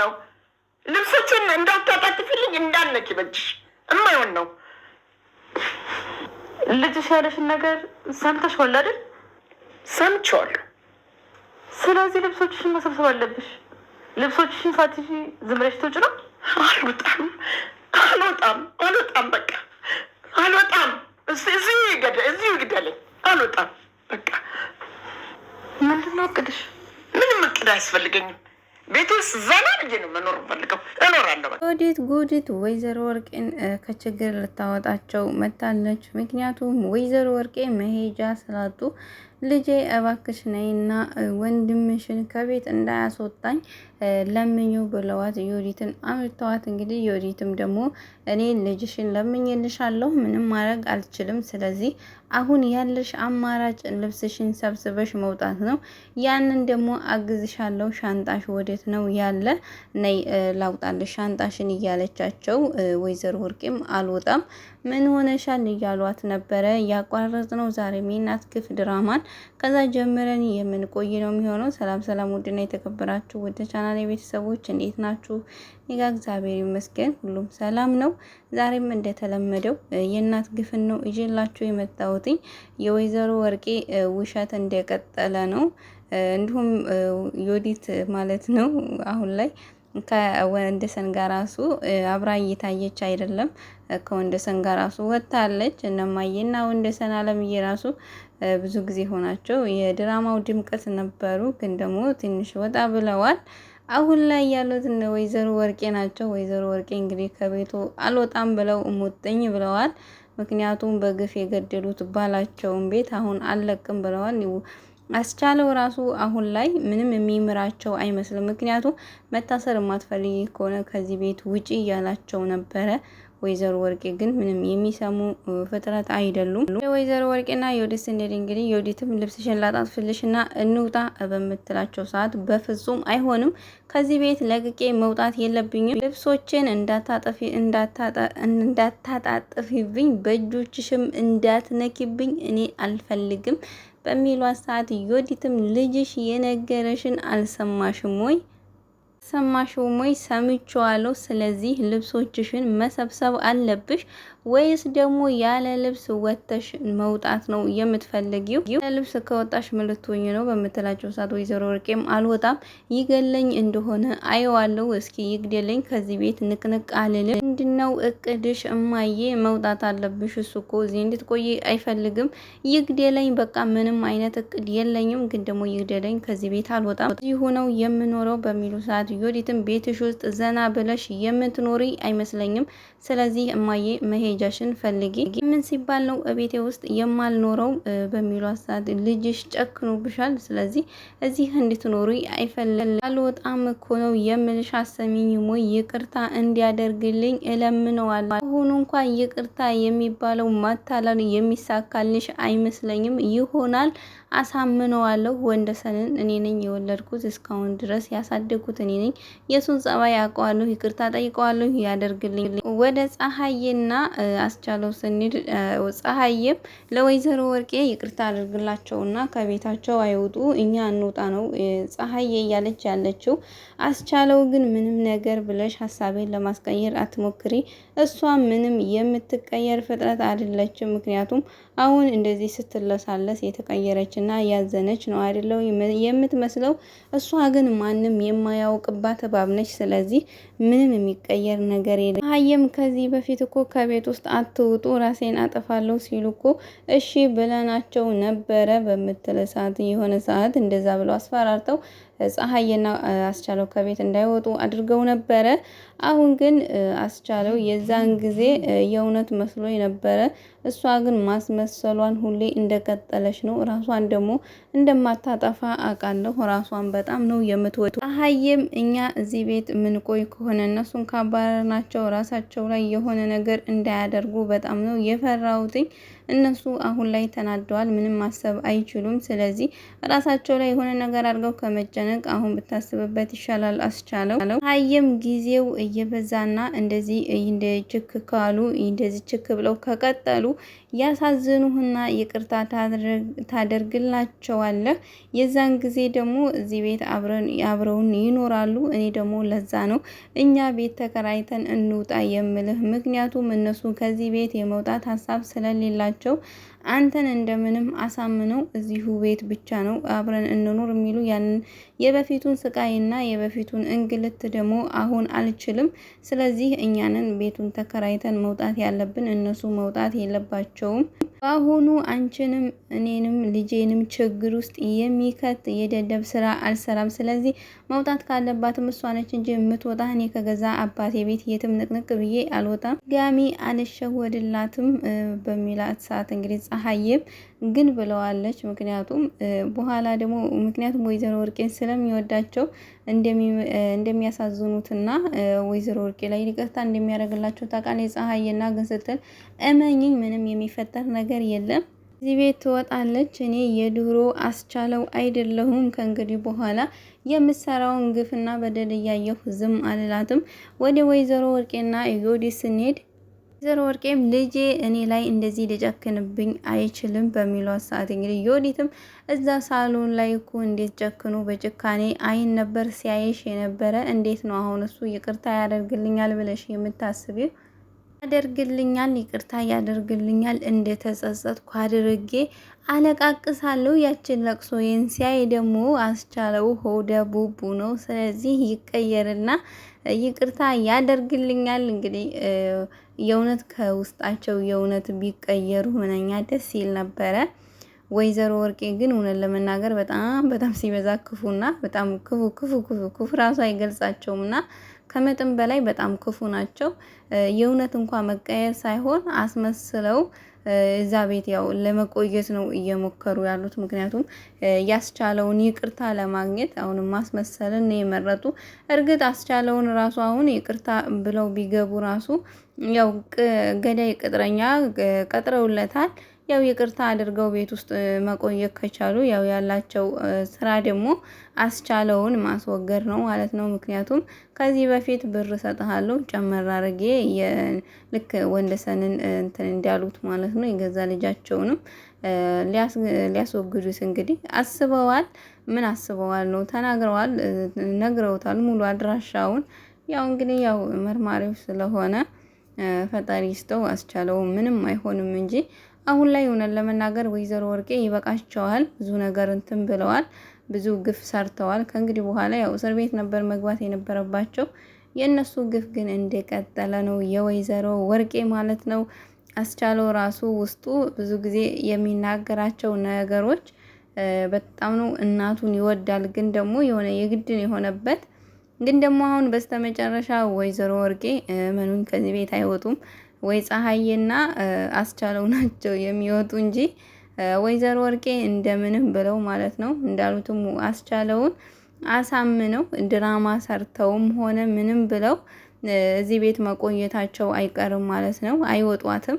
ነው? ልብሶችን እንዳታጣጥፊልኝ እንዳነኪ በጅሽ እማይሆን ነው። ልጅሽ ያለሽን ነገር ሰምተሽዋል አይደል? ሰምቼዋለሁ። ስለዚህ ልብሶችሽን መሰብሰብ አለብሽ። ልብሶችሽን ሳትይዢ ዝም ብለሽ ትውጭ ነው? አልወጣም በቃ አልወጣም። እዚሁ ይግደለኝ። አልወጣም በቃ። ምንድን ነው እቅድሽ? ምንም እቅድ አያስፈልገኝም። ቤት ውስጥ ዘና ብዬ ነው መኖር ፈልገው እኖራለሁ። ጉዲት ወይዘሮ ወርቄን ከችግር ልታወጣቸው መታለች። ምክንያቱም ወይዘሮ ወርቄ መሄጃ ስላጡ ልጄ እባክሽ ነይና ወንድምሽን ከቤት እንዳያስወጣኝ ለምኙ ብለዋት ዮዲትን አምጥተዋት፣ እንግዲህ ዮዲትም ደግሞ እኔ ልጅሽን ለምኝልሻለሁ፣ ምንም ማድረግ አልችልም። ስለዚህ አሁን ያለሽ አማራጭ ልብስሽን ሰብስበሽ መውጣት ነው። ያንን ደግሞ አግዝሻለሁ። ሻንጣሽ ወዴት ነው ያለ? ነይ ላውጣልሽ ሻንጣሽን እያለቻቸው፣ ወይዘሮ ወርቄም አልወጣም ምን ሆነሻል እያሏት ነበረ። ያቋረጥ ነው ዛሬ የእናት ግፍ ድራማን ከዛ ጀምረን የምንቆይ ነው የሚሆነው። ሰላም ውድና የተከበራችሁ ወደ ቻናል ቤተሰቦች እንዴት ናችሁ? እኔ ጋር እግዚአብሔር ይመስገን ሁሉም ሰላም ነው። ዛሬም እንደተለመደው የእናት ግፍን ነው ይዤላችሁ የመጣሁትኝ። የወይዘሮ ወርቄ ውሸት እንደቀጠለ ነው። እንዲሁም ዮዲት ማለት ነው አሁን ላይ ከወንደሰን ጋር ራሱ አብራ እየታየች አይደለም። ከወንደሰን ጋር ራሱ ወጥታለች። እነማየና ወንደሰን አለምዬ ራሱ ብዙ ጊዜ ሆናቸው የድራማው ድምቀት ነበሩ፣ ግን ደግሞ ትንሽ ወጣ ብለዋል። አሁን ላይ ያሉት ወይዘሮ ወርቄ ናቸው። ወይዘሮ ወርቄ እንግዲህ ከቤቱ አልወጣም ብለው ሙጥኝ ብለዋል። ምክንያቱም በግፍ የገደሉት ባላቸውን ቤት አሁን አልለቅም ብለዋል። አስቻለው ራሱ አሁን ላይ ምንም የሚምራቸው አይመስልም። ምክንያቱም መታሰር የማትፈልጊ ከሆነ ከዚህ ቤት ውጪ እያላቸው ነበረ። ወይዘሮ ወርቄ ግን ምንም የሚሰሙ ፍጥረት አይደሉም። ወይዘሮ ወርቄና ዮዲት ስንሄድ እንግዲህ ዮዲትም ልብስሽን ላጣጥፍልሽና እንውጣ በምትላቸው ሰዓት በፍጹም አይሆንም፣ ከዚህ ቤት ለቅቄ መውጣት የለብኝም፣ ልብሶችን እንዳታጣጥፊብኝ፣ በእጆችሽም እንዳትነኪብኝ እኔ አልፈልግም በሚሏት ሰዓት ዮዲትም ልጅሽ የነገረሽን አልሰማሽም ወይ? ሰማሽው ወይ? ሰምቼዋለሁ። ስለዚህ ልብሶችሽን መሰብሰብ አለብሽ፣ ወይስ ደግሞ ያለ ልብስ ወጥተሽ መውጣት ነው የምትፈልጊው? ያለ ልብስ ከወጣሽ ምን ልትሆኚ ነው በምትላቸው ሰዓት ወይዘሮ ወርቄም አልወጣም፣ ይገለኝ እንደሆነ አየዋለሁ፣ እስኪ ይግደለኝ፣ ከዚህ ቤት ንቅንቅ አልልም። ምንድነው እቅድሽ እማዬ? መውጣት አለብሽ። እሱ እኮ እዚህ እንድትቆይ አይፈልግም፣ ይግደለኝ፣ በቃ ምንም አይነት እቅድ የለኝም፣ ግን ደግሞ ይግደለኝ፣ ከዚህ ቤት አልወጣም፣ እዚህ ሆነው የምኖረው በሚሉ ሰዓት ዮዲትም ቤትሽ ውስጥ ዘና ብለሽ የምትኖሪ አይመስለኝም። ስለዚህ እማዬ መሄጃሽን ፈልጊ። ምን ሲባል ነው ቤቴ ውስጥ የማልኖረው በሚሉ ሰዓት ልጅሽ ጨክኖብሻል። ስለዚህ እዚህ እንድትኖሪ አይፈልግም። አልወጣም እኮ ነው የምልሽ፣ አሰሚኝ ሞይ ይቅርታ እንዲያደርግልኝ እለምነዋለሁ። አሁን እንኳን ይቅርታ የሚባለው ማታለል የሚሳካልሽ አይመስለኝም። ይሆናል አሳምነዋለሁ። ወንደሰንን እኔ ነኝ የወለድኩት፣ እስካሁን ድረስ ያሳደግኩት እኔ ነኝ። የሱን ጸባይ አውቀዋለሁ፣ ይቅርታ ጠይቀዋለሁ፣ ያደርግልኝ። ወደ ፀሐይና አስቻለው ስንሄድ ፀሐይም ለወይዘሮ ወርቄ ይቅርታ አድርግላቸውና ከቤታቸው አይወጡ፣ እኛ እንውጣ ነው ፀሐይ እያለች ያለችው። አስቻለው ግን ምንም ነገር ብለሽ ሀሳቤን ለማስቀየር አትሞክሪ፣ እሷ ምንም የምትቀየር ፍጥረት አይደለችም። ምክንያቱም አሁን እንደዚህ ስትለሳለስ የተቀየረችና ያዘነች ነው አይደለው የምትመስለው። እሷ ግን ማንም የማያውቅባት እባብ ነች። ስለዚህ ምንም የሚቀየር ነገር የለም። ፀሐይም ከዚህ በፊት እኮ ከቤት ውስጥ አትውጡ ራሴን አጠፋለሁ ሲሉ እኮ እሺ ብለናቸው ነበረ በምትል ሰዓት የሆነ ሰዓት እንደዛ ብለው አስፈራርተው ፀሐይና አስቻለው ከቤት እንዳይወጡ አድርገው ነበረ። አሁን ግን አስቻለው የዛን ጊዜ የእውነት መስሎ ነበረ። እሷ ግን ማስመሰሏን ሁሌ እንደቀጠለች ነው። ራሷን ደግሞ እንደማታጠፋ አውቃለሁ። ራሷን በጣም ነው የምትወዱ። ፀሐይም እኛ እዚህ ቤት ምንቆይ ከሆነ እነሱን ካባረርናቸው ራሳቸው ላይ የሆነ ነገር እንዳያደርጉ በጣም ነው የፈራሁትኝ። እነሱ አሁን ላይ ተናደዋል። ምንም ማሰብ አይችሉም። ስለዚህ ራሳቸው ላይ የሆነ ነገር አድርገው ከመጨነቅ አሁን ብታስብበት ይሻላል አስቻለው። ሀይም ጊዜው እየበዛና እንደዚህ እንደ ችክ ካሉ እንደዚህ ችክ ብለው ከቀጠሉ ያሳዝኑህና ይቅርታ ታደርግላቸዋለህ። የዛን ጊዜ ደግሞ እዚህ ቤት አብረውን ይኖራሉ። እኔ ደግሞ ለዛ ነው እኛ ቤት ተከራይተን እንውጣ የምልህ። ምክንያቱም እነሱ ከዚህ ቤት የመውጣት ሀሳብ ስለሌላቸው አንተን እንደምንም አሳምነው እዚሁ ቤት ብቻ ነው አብረን እንኖር የሚሉ ያንን የበፊቱን ስቃይና የበፊቱን እንግልት ደግሞ አሁን አልችልም። ስለዚህ እኛንን ቤቱን ተከራይተን መውጣት ያለብን፣ እነሱ መውጣት የለባቸውም። በአሁኑ አንቺንም እኔንም ልጄንም ችግር ውስጥ የሚከት የደደብ ስራ አልሰራም። ስለዚህ መውጣት ካለባትም እሷ ነች እንጂ የምትወጣ እኔ ከገዛ አባቴ ቤት የትም ንቅንቅ ብዬ አልወጣም፣ ጋሚ አልሸወድላትም በሚላት ሰዓት እንግዲህ ፀሐይም ግን ብለዋለች። ምክንያቱም በኋላ ደግሞ ምክንያቱም ወይዘሮ ወርቄን ስለሚወዳቸው እንደሚያሳዝኑትና ወይዘሮ ወርቄ ላይ ይቅርታ እንደሚያደርግላቸው ታውቃለች ፀሐይና። ግን ስትል እመኝኝ ምንም የሚፈጠር ነገር የለም። እዚህ ቤት ትወጣለች። እኔ የድሮ አስቻለው አይደለሁም። ከእንግዲህ በኋላ የምሰራውን ግፍና በደል እያየሁ ዝም አልላትም። ወደ ወይዘሮ ወርቄና ዮዲ ስንሄድ ወይዘሮ ወርቄም ልጄ እኔ ላይ እንደዚህ ሊጨክንብኝ አይችልም በሚለው ሰዓት እንግዲህ ዮዲትም እዛ ሳሎን ላይ እኮ እንዴት ጨክኖ በጭካኔ አይን ነበር ሲያይሽ የነበረ፣ እንዴት ነው አሁን እሱ ይቅርታ ያደርግልኛል ብለሽ የምታስቢው? ያደርግልኛል፣ ይቅርታ ያደርግልኛል፣ እንደተጸጸትኩ አድርጌ አለቃቅሳለሁ። ያችን ለቅሶዬን ሲያይ ደግሞ አስቻለው ሆደ ቡቡ ነው። ስለዚህ ይቀየርና ይቅርታ ያደርግልኛል። እንግዲህ የእውነት ከውስጣቸው የእውነት ቢቀየሩ ምንኛ ደስ ይል ነበረ። ወይዘሮ ወርቄ ግን እውነት ለመናገር በጣም ሲበዛ ክፉና በጣም ክፉ ራሱ አይገልጻቸውምና ከመጠን በላይ በጣም ክፉ ናቸው። የእውነት እንኳን መቀየር ሳይሆን አስመስለው እዛ ቤት ያው ለመቆየት ነው እየሞከሩ ያሉት። ምክንያቱም ያስቻለውን ይቅርታ ለማግኘት አሁንም ማስመሰልን ነው የመረጡ። እርግጥ አስቻለውን ራሱ አሁን ይቅርታ ብለው ቢገቡ ራሱ ያው ገዳይ ቅጥረኛ ቀጥረውለታል። ያው ይቅርታ አድርገው ቤት ውስጥ መቆየት ከቻሉ ያው ያላቸው ስራ ደግሞ አስቻለውን ማስወገድ ነው ማለት ነው። ምክንያቱም ከዚህ በፊት ብር ሰጥሃለሁ ጨመር አድርጌ ልክ ወንደሰንን እንትን እንዲያሉት ማለት ነው የገዛ ልጃቸውንም ሊያስወግዱት እንግዲህ አስበዋል። ምን አስበዋል ነው ተናግረዋል፣ ነግረውታል ሙሉ አድራሻውን። ያው እንግዲህ ያው መርማሪው ስለሆነ ፈጣሪ ይስጠው። አስቻለው ምንም አይሆንም እንጂ አሁን ላይ ሆነን ለመናገር ወይዘሮ ወርቄ ይበቃቸዋል። ብዙ ነገር እንትን ብለዋል፣ ብዙ ግፍ ሰርተዋል። ከእንግዲህ በኋላ ያው እስር ቤት ነበር መግባት የነበረባቸው። የእነሱ ግፍ ግን እንደቀጠለ ነው፣ የወይዘሮ ወርቄ ማለት ነው። አስቻለው ራሱ ውስጡ ብዙ ጊዜ የሚናገራቸው ነገሮች በጣም ነው። እናቱን ይወዳል፣ ግን ደግሞ የሆነ የግድን የሆነበት ግን ደግሞ አሁን በስተመጨረሻ ወይዘሮ ወርቄ መኑኝ ከዚህ ቤት አይወጡም። ወይ ፀሐይና አስቻለው ናቸው የሚወጡ እንጂ ወይዘሮ ወርቄ እንደምንም ብለው ማለት ነው እንዳሉትም አስቻለውን አሳምነው ድራማ ሰርተውም ሆነ ምንም ብለው እዚህ ቤት መቆየታቸው አይቀርም ማለት ነው። አይወጧትም።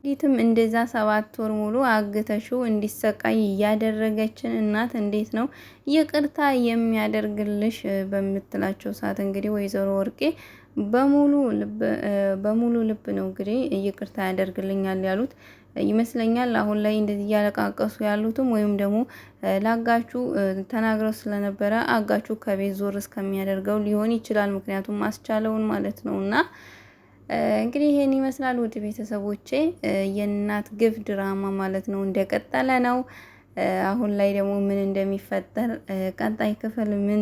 ዲትም እንደዛ 7 ወር ሙሉ አግተሽው እንዲሰቃይ እያደረገችን እናት እንዴት ነው ይቅርታ የሚያደርግልሽ በምትላቸው ሰዓት እንግዲህ ወይዘሮ ወርቄ በሙሉ ልብ ነው እንግዲህ ይቅርታ ያደርግልኛል ያሉት ይመስለኛል። አሁን ላይ እንደዚህ እያለቃቀሱ ያሉትም ወይም ደግሞ ላጋቹ ተናግረው ስለነበረ አጋቹ ከቤት ዞር እስከሚያደርገው ሊሆን ይችላል። ምክንያቱም አስቻለውን ማለት ነውና እንግዲህ ይሄን ይመስላል። ውድ ቤተሰቦቼ የእናት ግፍ ድራማ ማለት ነው እንደቀጠለ ነው። አሁን ላይ ደግሞ ምን እንደሚፈጠር ቀጣይ ክፍል ምን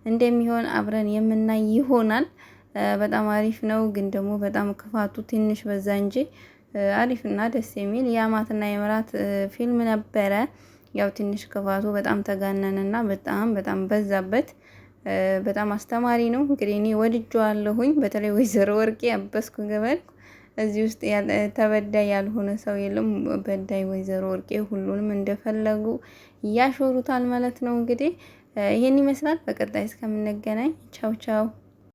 እንደሚሆን አብረን የምናይ ይሆናል። በጣም አሪፍ ነው፣ ግን ደግሞ በጣም ክፋቱ ትንሽ በዛ እንጂ አሪፍና ደስ የሚል የአማትና የምራት ፊልም ነበረ። ያው ትንሽ ክፋቱ በጣም ተጋነነና በጣም በዛበት። በጣም አስተማሪ ነው። እንግዲህ እኔ ወድጄዋለሁኝ። በተለይ ወይዘሮ ወርቄ አበስኩ ገበል። እዚህ ውስጥ ተበዳይ ያልሆነ ሰው የለም። በዳይ ወይዘሮ ወርቄ ሁሉንም እንደፈለጉ ያሾሩታል ማለት ነው። እንግዲህ ይሄን ይመስላል። በቀጣይ እስከምንገናኝ ቻው ቻው።